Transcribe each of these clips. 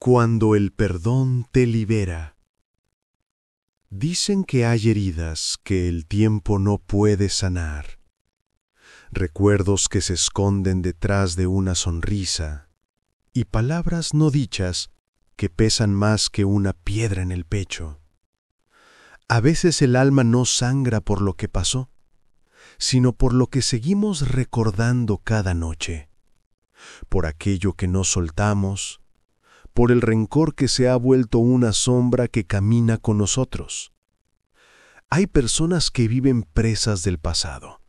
Cuando el perdón te libera. Dicen que hay heridas que el tiempo no puede sanar, recuerdos que se esconden detrás de una sonrisa y palabras no dichas que pesan más que una piedra en el pecho. A veces el alma no sangra por lo que pasó, sino por lo que seguimos recordando cada noche, por aquello que no soltamos, por el rencor que se ha vuelto una sombra que camina con nosotros. Hay personas que viven presas del pasado,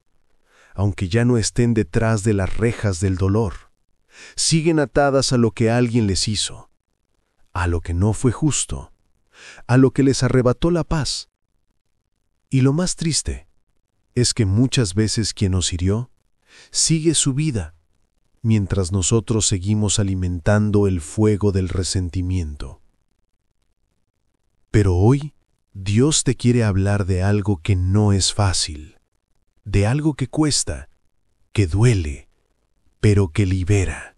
aunque ya no estén detrás de las rejas del dolor. Siguen atadas a lo que alguien les hizo, a lo que no fue justo, a lo que les arrebató la paz. Y lo más triste es que muchas veces quien nos hirió sigue su vida, mientras nosotros seguimos alimentando el fuego del resentimiento. Pero hoy, Dios te quiere hablar de algo que no es fácil, de algo que cuesta, que duele, pero que libera.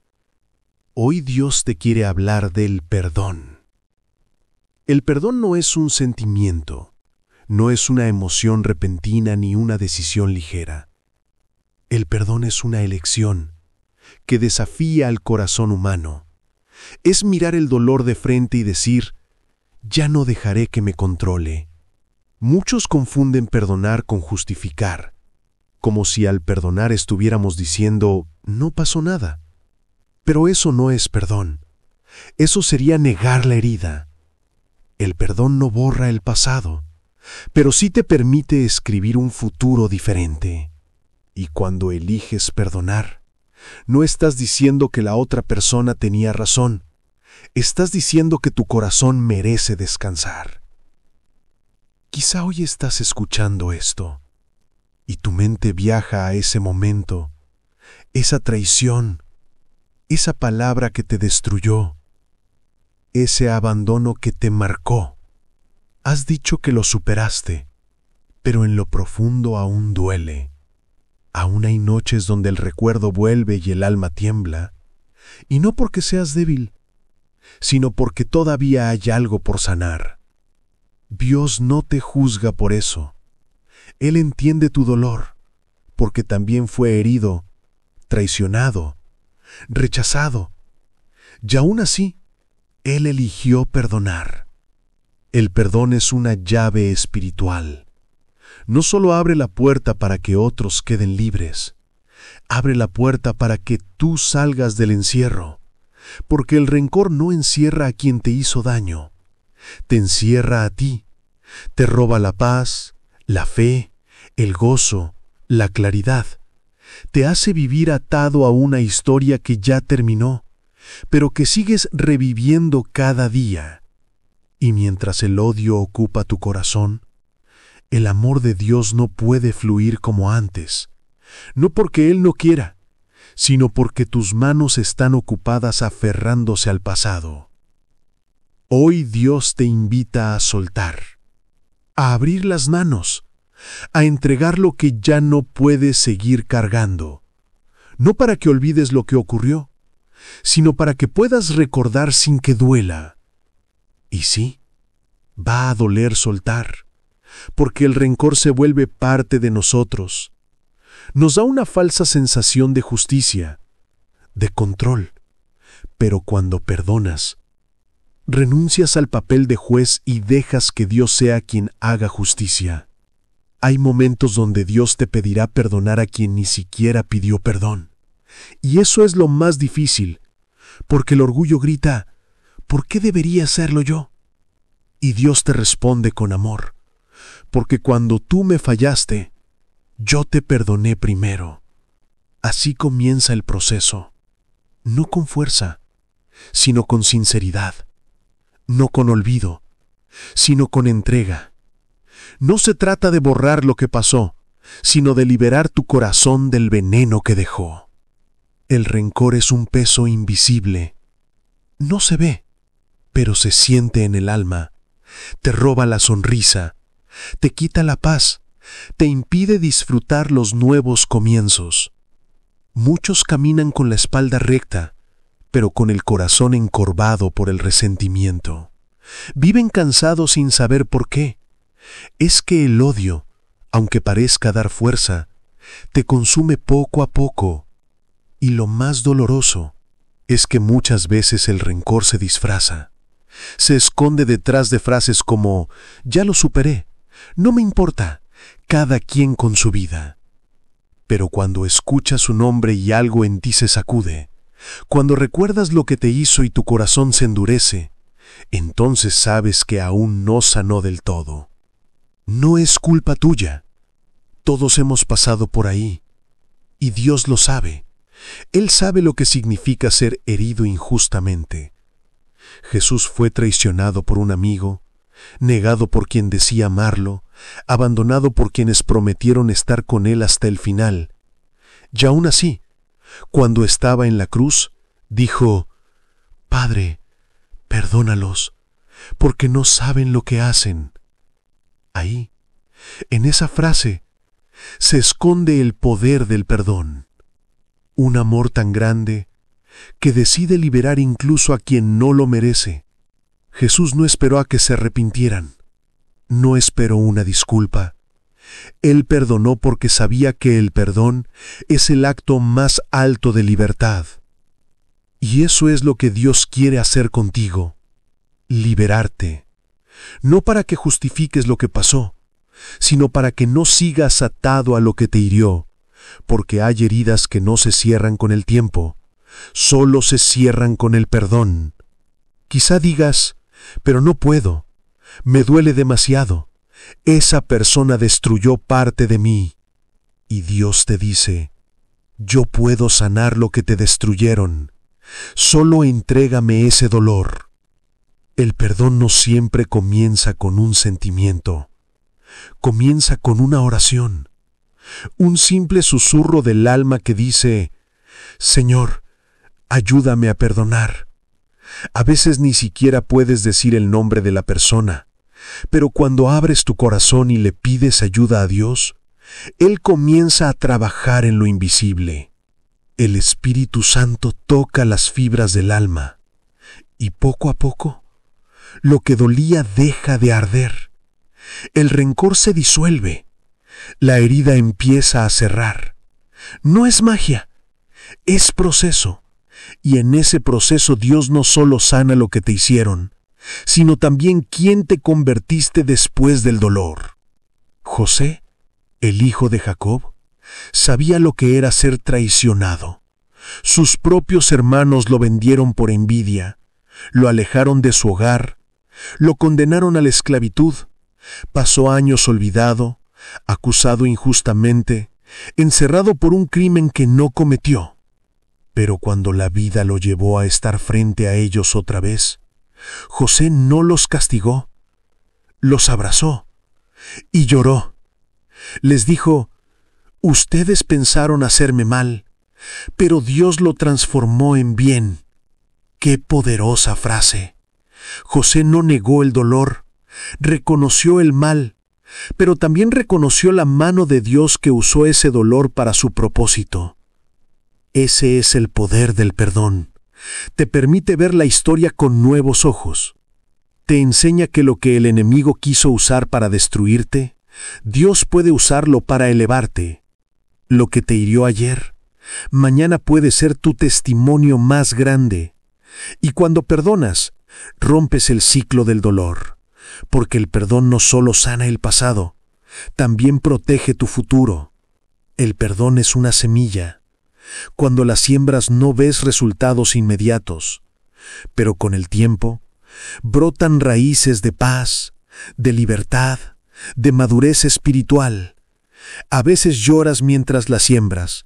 Hoy Dios te quiere hablar del perdón. El perdón no es un sentimiento, no es una emoción repentina ni una decisión ligera. El perdón es una elección que desafía al corazón humano. Es mirar el dolor de frente y decir, ya no dejaré que me controle. Muchos confunden perdonar con justificar, como si al perdonar estuviéramos diciendo, no pasó nada. Pero eso no es perdón. Eso sería negar la herida. El perdón no borra el pasado, pero sí te permite escribir un futuro diferente. Y cuando eliges perdonar, no estás diciendo que la otra persona tenía razón. Estás diciendo que tu corazón merece descansar. Quizá hoy estás escuchando esto y tu mente viaja a ese momento, esa traición, esa palabra que te destruyó, ese abandono que te marcó. Has dicho que lo superaste, pero en lo profundo aún duele. Aún hay noches donde el recuerdo vuelve y el alma tiembla, y no porque seas débil, sino porque todavía hay algo por sanar. Dios no te juzga por eso. Él entiende tu dolor, porque también fue herido, traicionado, rechazado, y aún así, Él eligió perdonar. El perdón es una llave espiritual. No solo abre la puerta para que otros queden libres, abre la puerta para que tú salgas del encierro, porque el rencor no encierra a quien te hizo daño, te encierra a ti, te roba la paz, la fe, el gozo, la claridad, te hace vivir atado a una historia que ya terminó, pero que sigues reviviendo cada día. Y mientras el odio ocupa tu corazón, el amor de Dios no puede fluir como antes, no porque Él no quiera, sino porque tus manos están ocupadas aferrándose al pasado. Hoy Dios te invita a soltar, a abrir las manos, a entregar lo que ya no puedes seguir cargando, no para que olvides lo que ocurrió, sino para que puedas recordar sin que duela. Y sí, va a doler soltar, porque el rencor se vuelve parte de nosotros. Nos da una falsa sensación de justicia, de control. Pero cuando perdonas, renuncias al papel de juez y dejas que Dios sea quien haga justicia. Hay momentos donde Dios te pedirá perdonar a quien ni siquiera pidió perdón. Y eso es lo más difícil, porque el orgullo grita, ¿por qué debería hacerlo yo? Y Dios te responde con amor, porque cuando tú me fallaste, yo te perdoné primero. Así comienza el proceso, no con fuerza, sino con sinceridad, no con olvido, sino con entrega. No se trata de borrar lo que pasó, sino de liberar tu corazón del veneno que dejó. El rencor es un peso invisible. No se ve, pero se siente en el alma. Te roba la sonrisa, te quita la paz, te impide disfrutar los nuevos comienzos. Muchos caminan con la espalda recta, pero con el corazón encorvado por el resentimiento. Viven cansados sin saber por qué. Es que el odio, aunque parezca dar fuerza, te consume poco a poco. Y lo más doloroso es que muchas veces el rencor se disfraza. Se esconde detrás de frases como, ya lo superé, no me importa, cada quien con su vida. Pero cuando escuchas su nombre y algo en ti se sacude, cuando recuerdas lo que te hizo y tu corazón se endurece, entonces sabes que aún no sanó del todo. No es culpa tuya. Todos hemos pasado por ahí. Y Dios lo sabe. Él sabe lo que significa ser herido injustamente. Jesús fue traicionado por un amigo, negado por quien decía amarlo, abandonado por quienes prometieron estar con él hasta el final. Y aún así, cuando estaba en la cruz, dijo, Padre, perdónalos, porque no saben lo que hacen. Ahí, en esa frase, se esconde el poder del perdón. Un amor tan grande que decide liberar incluso a quien no lo merece. Jesús no esperó a que se arrepintieran. No esperó una disculpa. Él perdonó porque sabía que el perdón es el acto más alto de libertad. Y eso es lo que Dios quiere hacer contigo. Liberarte. No para que justifiques lo que pasó, sino para que no sigas atado a lo que te hirió, porque hay heridas que no se cierran con el tiempo, solo se cierran con el perdón. Quizá digas, pero no puedo, me duele demasiado, esa persona destruyó parte de mí. Y Dios te dice, yo puedo sanar lo que te destruyeron, solo entrégame ese dolor. El perdón no siempre comienza con un sentimiento, comienza con una oración, un simple susurro del alma que dice, Señor, ayúdame a perdonar. A veces ni siquiera puedes decir el nombre de la persona, pero cuando abres tu corazón y le pides ayuda a Dios, Él comienza a trabajar en lo invisible. El Espíritu Santo toca las fibras del alma, y poco a poco, lo que dolía deja de arder. El rencor se disuelve. La herida empieza a cerrar. No es magia, es proceso. Y en ese proceso Dios no solo sana lo que te hicieron, sino también quién te convertiste después del dolor. José, el hijo de Jacob, sabía lo que era ser traicionado. Sus propios hermanos lo vendieron por envidia, lo alejaron de su hogar, lo condenaron a la esclavitud. Pasó años olvidado, acusado injustamente, encerrado por un crimen que no cometió. Pero cuando la vida lo llevó a estar frente a ellos otra vez, José no los castigó, los abrazó y lloró. Les dijo, ustedes pensaron hacerme mal, pero Dios lo transformó en bien. ¡Qué poderosa frase! José no negó el dolor, reconoció el mal, pero también reconoció la mano de Dios que usó ese dolor para su propósito. Ese es el poder del perdón. Te permite ver la historia con nuevos ojos. Te enseña que lo que el enemigo quiso usar para destruirte, Dios puede usarlo para elevarte. Lo que te hirió ayer, mañana puede ser tu testimonio más grande. Y cuando perdonas, rompes el ciclo del dolor, porque el perdón no solo sana el pasado, también protege tu futuro. El perdón es una semilla. Cuando la siembras no ves resultados inmediatos, pero con el tiempo brotan raíces de paz, de libertad, de madurez espiritual. A veces lloras mientras la siembras,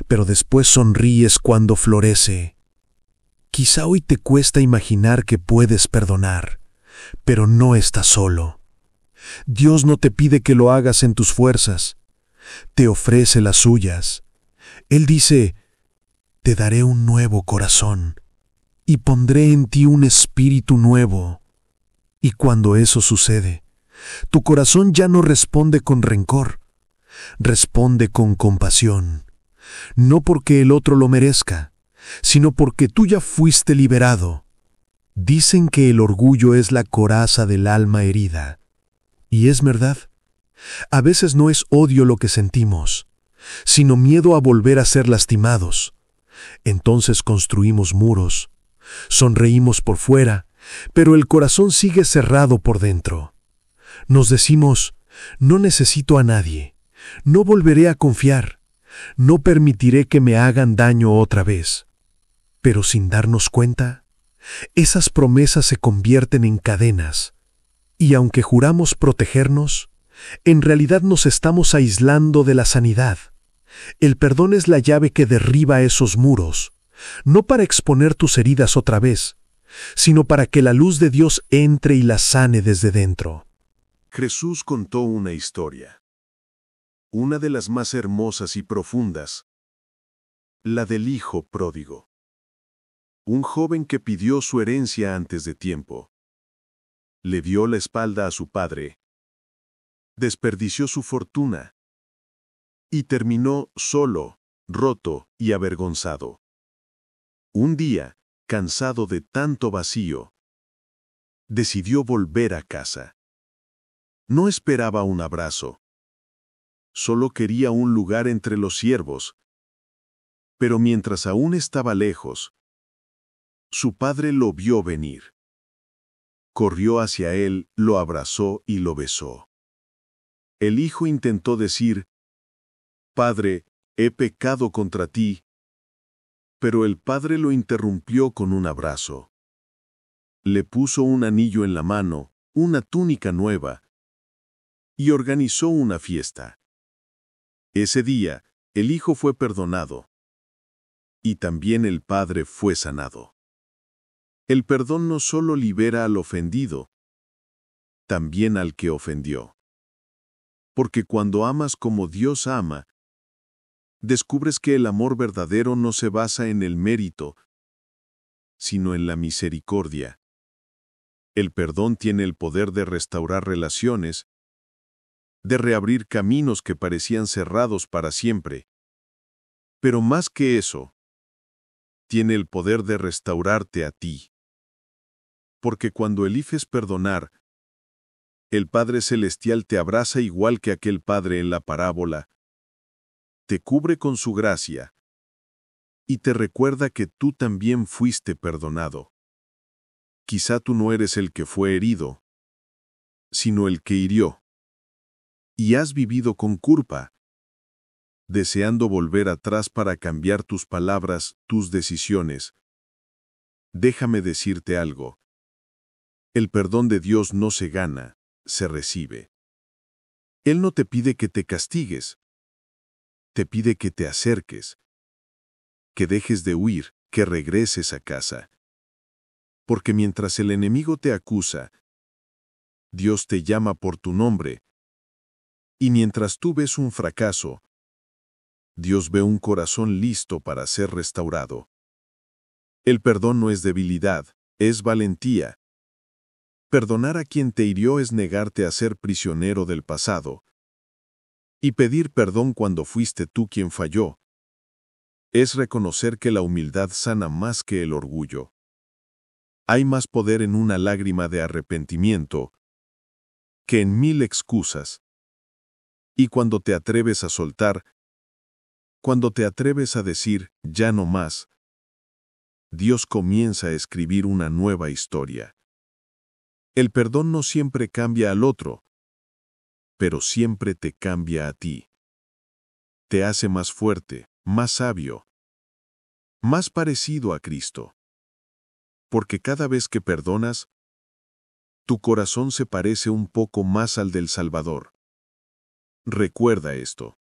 pero después sonríes cuando florece. Quizá hoy te cuesta imaginar que puedes perdonar, pero no estás solo. Dios no te pide que lo hagas en tus fuerzas, te ofrece las suyas. Él dice, te daré un nuevo corazón y pondré en ti un espíritu nuevo. Y cuando eso sucede, tu corazón ya no responde con rencor, responde con compasión. No porque el otro lo merezca, sino porque tú ya fuiste liberado. Dicen que el orgullo es la coraza del alma herida. Y es verdad. A veces no es odio lo que sentimos, sino miedo a volver a ser lastimados. Entonces construimos muros, sonreímos por fuera, pero el corazón sigue cerrado por dentro. Nos decimos, no necesito a nadie, no volveré a confiar, no permitiré que me hagan daño otra vez. Pero sin darnos cuenta, esas promesas se convierten en cadenas, y aunque juramos protegernos, en realidad nos estamos aislando de la sanidad. El perdón es la llave que derriba esos muros, no para exponer tus heridas otra vez, sino para que la luz de Dios entre y las sane desde dentro. Jesús contó una historia, una de las más hermosas y profundas, la del hijo pródigo. Un joven que pidió su herencia antes de tiempo. Le dio la espalda a su padre, desperdició su fortuna y terminó solo, roto y avergonzado. Un día, cansado de tanto vacío, decidió volver a casa. No esperaba un abrazo. Solo quería un lugar entre los siervos. Pero mientras aún estaba lejos, su padre lo vio venir. Corrió hacia él, lo abrazó y lo besó. El hijo intentó decir, «Padre, he pecado contra ti», pero el padre lo interrumpió con un abrazo. Le puso un anillo en la mano, una túnica nueva, y organizó una fiesta. Ese día, el hijo fue perdonado, y también el padre fue sanado. El perdón no solo libera al ofendido, también al que ofendió. Porque cuando amas como Dios ama, descubres que el amor verdadero no se basa en el mérito, sino en la misericordia. El perdón tiene el poder de restaurar relaciones, de reabrir caminos que parecían cerrados para siempre. Pero más que eso, tiene el poder de restaurarte a ti. Porque cuando eliges perdonar, el Padre Celestial te abraza igual que aquel padre en la parábola, te cubre con su gracia y te recuerda que tú también fuiste perdonado. Quizá tú no eres el que fue herido, sino el que hirió. Y has vivido con culpa, deseando volver atrás para cambiar tus palabras, tus decisiones. Déjame decirte algo. El perdón de Dios no se gana, se recibe. Él no te pide que te castigues, te pide que te acerques, que dejes de huir, que regreses a casa. Porque mientras el enemigo te acusa, Dios te llama por tu nombre. Y mientras tú ves un fracaso, Dios ve un corazón listo para ser restaurado. El perdón no es debilidad, es valentía. Perdonar a quien te hirió es negarte a ser prisionero del pasado. Y pedir perdón cuando fuiste tú quien falló es reconocer que la humildad sana más que el orgullo. Hay más poder en una lágrima de arrepentimiento que en 1000 excusas. Y cuando te atreves a soltar, cuando te atreves a decir, ya no más, Dios comienza a escribir una nueva historia. El perdón no siempre cambia al otro, pero siempre te cambia a ti. Te hace más fuerte, más sabio, más parecido a Cristo. Porque cada vez que perdonas, tu corazón se parece un poco más al del Salvador. Recuerda esto.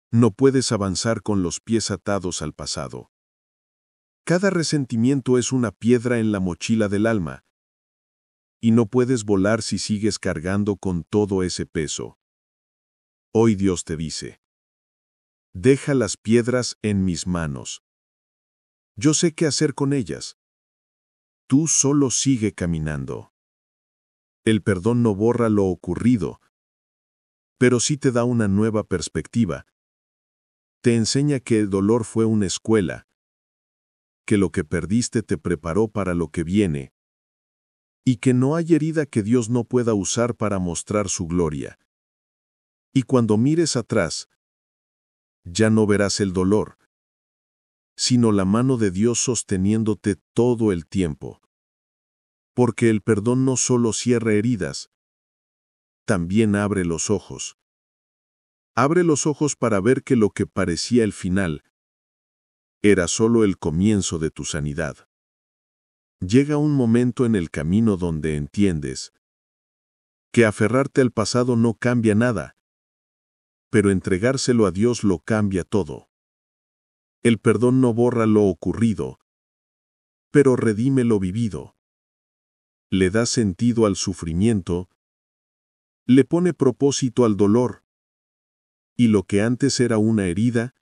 No puedes avanzar con los pies atados al pasado. Cada resentimiento es una piedra en la mochila del alma, y no puedes volar si sigues cargando con todo ese peso. Hoy Dios te dice, deja las piedras en mis manos. Yo sé qué hacer con ellas. Tú solo sigue caminando. El perdón no borra lo ocurrido, pero sí te da una nueva perspectiva. Te enseña que el dolor fue una escuela, que lo que perdiste te preparó para lo que viene, y que no hay herida que Dios no pueda usar para mostrar su gloria. Y cuando mires atrás, ya no verás el dolor, sino la mano de Dios sosteniéndote todo el tiempo. Porque el perdón no solo cierra heridas, también abre los ojos. Abre los ojos para ver que lo que parecía el final era solo el comienzo de tu sanidad. Llega un momento en el camino donde entiendes que aferrarte al pasado no cambia nada, pero entregárselo a Dios lo cambia todo. El perdón no borra lo ocurrido, pero redime lo vivido. Le da sentido al sufrimiento, le pone propósito al dolor, y lo que antes era una herida,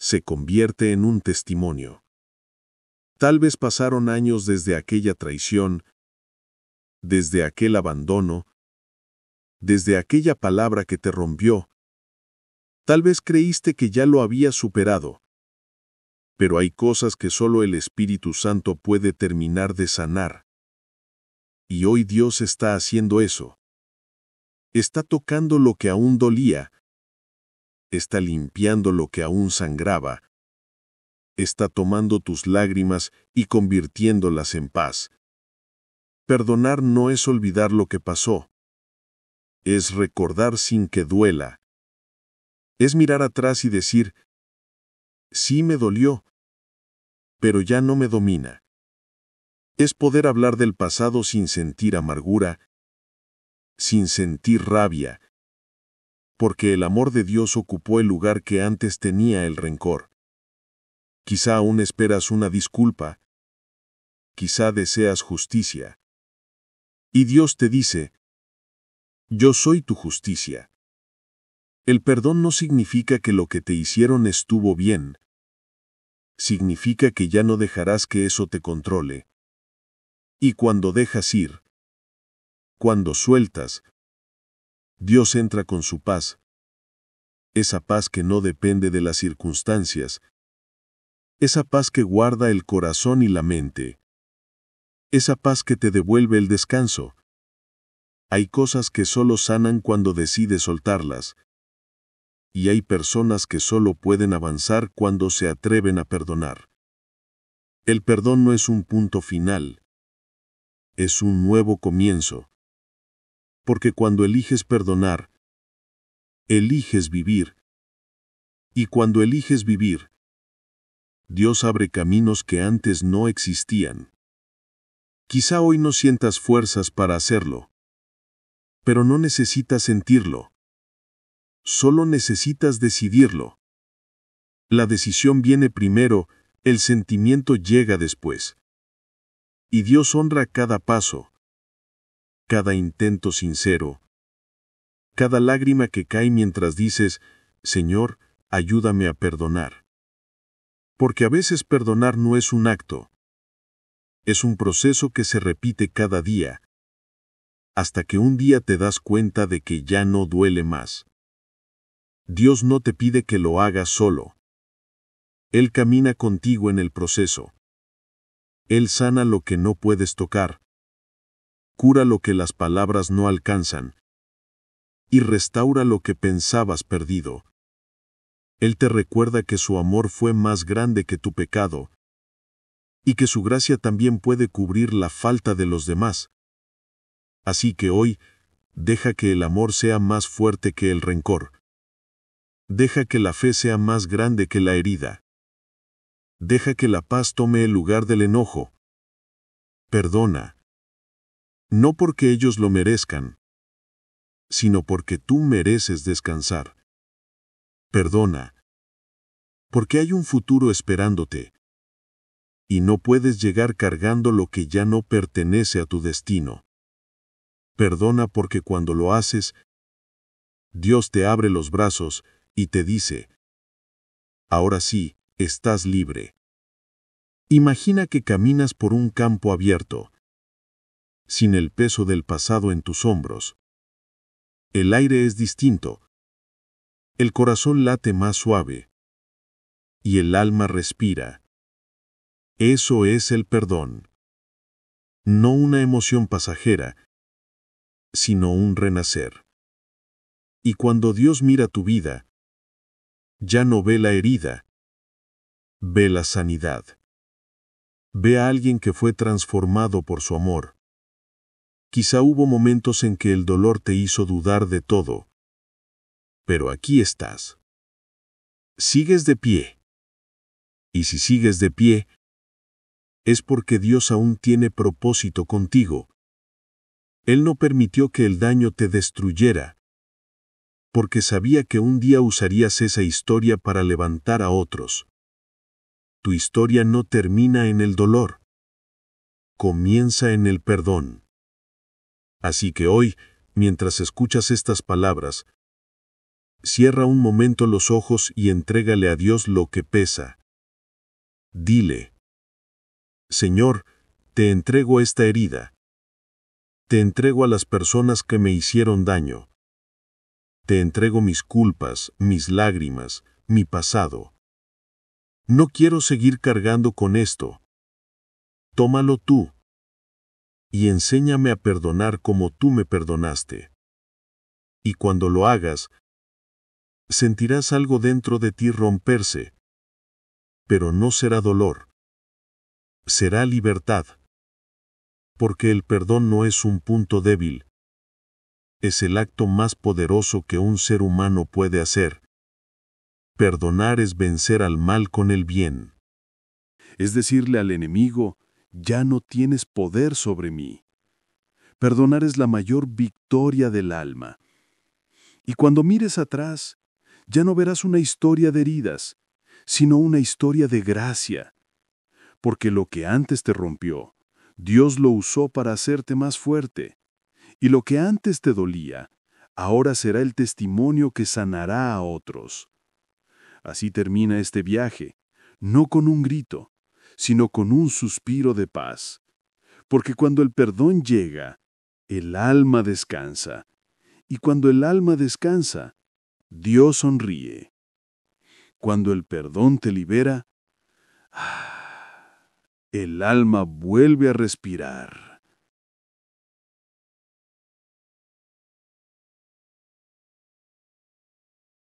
se convierte en un testimonio. Tal vez pasaron años desde aquella traición, desde aquel abandono, desde aquella palabra que te rompió. Tal vez creíste que ya lo habías superado, pero hay cosas que solo el Espíritu Santo puede terminar de sanar. Y hoy Dios está haciendo eso. Está tocando lo que aún dolía, está limpiando lo que aún sangraba, está tomando tus lágrimas y convirtiéndolas en paz. Perdonar no es olvidar lo que pasó, es recordar sin que duela. Es mirar atrás y decir, sí me dolió, pero ya no me domina. Es poder hablar del pasado sin sentir amargura, sin sentir rabia, porque el amor de Dios ocupó el lugar que antes tenía el rencor. Quizá aún esperas una disculpa, quizá deseas justicia. Y Dios te dice, yo soy tu justicia. El perdón no significa que lo que te hicieron estuvo bien. Significa que ya no dejarás que eso te controle. Y cuando dejas ir, cuando sueltas, Dios entra con su paz. Esa paz que no depende de las circunstancias. Esa paz que guarda el corazón y la mente. Esa paz que te devuelve el descanso. Hay cosas que solo sanan cuando decides soltarlas. Y hay personas que solo pueden avanzar cuando se atreven a perdonar. El perdón no es un punto final. Es un nuevo comienzo. Porque cuando eliges perdonar, eliges vivir. Y cuando eliges vivir, Dios abre caminos que antes no existían. Quizá hoy no sientas fuerzas para hacerlo, pero no necesitas sentirlo. Solo necesitas decidirlo. La decisión viene primero, el sentimiento llega después. Y Dios honra cada paso, cada intento sincero, cada lágrima que cae mientras dices, Señor, ayúdame a perdonar. Porque a veces perdonar no es un acto. Es un proceso que se repite cada día, hasta que un día te das cuenta de que ya no duele más. Dios no te pide que lo hagas solo. Él camina contigo en el proceso. Él sana lo que no puedes tocar, cura lo que las palabras no alcanzan, y restaura lo que pensabas perdido. Él te recuerda que su amor fue más grande que tu pecado, y que su gracia también puede cubrir la falta de los demás. Así que hoy, deja que el amor sea más fuerte que el rencor. Deja que la fe sea más grande que la herida. Deja que la paz tome el lugar del enojo. Perdona. No porque ellos lo merezcan, sino porque tú mereces descansar. Perdona. Porque hay un futuro esperándote. Y no puedes llegar cargando lo que ya no pertenece a tu destino. Perdona porque cuando lo haces, Dios te abre los brazos y te dice, ahora sí, estás libre. Imagina que caminas por un campo abierto, sin el peso del pasado en tus hombros. El aire es distinto. El corazón late más suave. Y el alma respira. Eso es el perdón. No una emoción pasajera, sino un renacer. Y cuando Dios mira tu vida, ya no ve la herida, ve la sanidad. Ve a alguien que fue transformado por su amor. Quizá hubo momentos en que el dolor te hizo dudar de todo, pero aquí estás. Sigues de pie. Y si sigues de pie, es porque Dios aún tiene propósito contigo. Él no permitió que el daño te destruyera, porque sabía que un día usarías esa historia para levantar a otros. Tu historia no termina en el dolor, comienza en el perdón. Así que hoy, mientras escuchas estas palabras, cierra un momento los ojos y entrégale a Dios lo que pesa. Dile: Señor, te entrego esta herida. Te entrego a las personas que me hicieron daño. Te entrego mis culpas, mis lágrimas, mi pasado. No quiero seguir cargando con esto. Tómalo tú. Y enséñame a perdonar como tú me perdonaste. Y cuando lo hagas, sentirás algo dentro de ti romperse. Pero no será dolor. Será libertad. Porque el perdón no es un punto débil. Es el acto más poderoso que un ser humano puede hacer. Perdonar es vencer al mal con el bien. Es decirle al enemigo: ya no tienes poder sobre mí. Perdonar es la mayor victoria del alma. Y cuando mires atrás, ya no verás una historia de heridas, sino una historia de gracia. Porque lo que antes te rompió, Dios lo usó para hacerte más fuerte. Y lo que antes te dolía, ahora será el testimonio que sanará a otros. Así termina este viaje, no con un grito, sino con un suspiro de paz. Porque cuando el perdón llega, el alma descansa. Y cuando el alma descansa, Dios sonríe. Cuando el perdón te libera, el alma vuelve a respirar.